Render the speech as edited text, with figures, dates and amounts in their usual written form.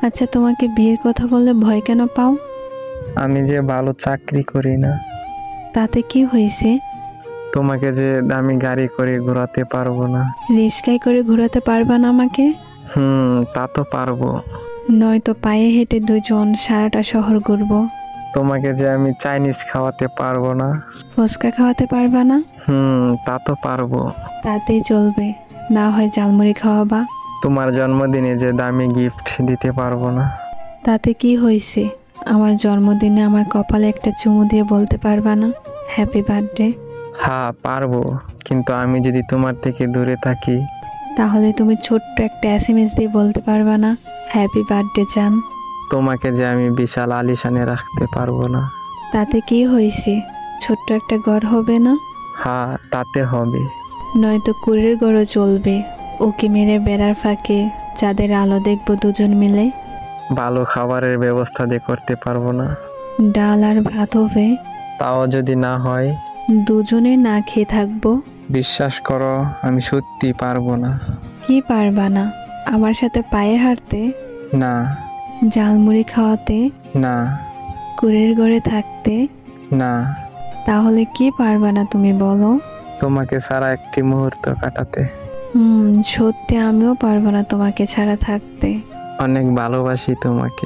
আচ্ছা, তোমাকে বিয়ের কথা বললে ভয় কেন পাও? আমি যে ভালো চাকরি করি না। তাতে কি হয়েছে? তোমাকে যে দামি গাড়ি করে ঘোরাতে পারবো না। রিস্কায় করে ঘোরাতে পারবা না আমাকে? তা তো পারবো। নয়তো পায়ে হেঁটে দুজন সারাটা শহর ঘুরবো। তোমাকে যে আমি চাইনিজ খাওয়াতে পারবো না। ফুচকা খাওয়াতে পারবা না? তা তো পারবো। তাতেই চলবে, না হয় ঝালমুড়ি খাওয়াবা। তোমার জন্মদিনে যে দামি গিফট দিতে পারবো না। তাতে কি হয়েছে? আমার জন্মদিনে আমার কপালে একটা চুমু দিয়ে বলতে পারবা না হ্যাপি বার্থডে? হ্যাঁ পারবো, কিন্তু আমি যদি তোমার থেকে দূরে থাকি? তাহলে তুমি ছোট্ট একটা এসএমএস দিয়ে বলতে পারবা না হ্যাপি বার্থডে জান? তোমাকে যে আমি বিশাল আলিশানে রাখতে পারবো না। তাতে কি হয়েছে? ছোট্ট একটা ঘর হবে না? হ্যাঁ তাতে হবে। নয়তো কুড়ের ঘরও চলবে, ওকে মেরে বেড়ার ফাঁকে যাদের আলো দেখবো দুজন মিলে। ভালো খাবারের ব্যবস্থা দিয়ে করতে পারবো না। ডাল আর ভাত হবে, তাও যদি না হয়? দুজনে না খেয়ে থাকবো। বিশ্বাস করো, আমি সত্যি পারবো না। কি পারবা না? আমার সাথে পায়ে হাঁটতে, না। ঝালমুড়ি খাওয়াতে, না। কুড়ের ঘরে থাকতে? না। তাহলে কি পারবা না তুমি বলো? তোমাকে ছাড়া একটি মুহূর্ত কাটাতে। সত্যি আমিও পারবো না তোমাকে ছাড়া থাকতে। অনেক ভালোবাসি তোমাকে।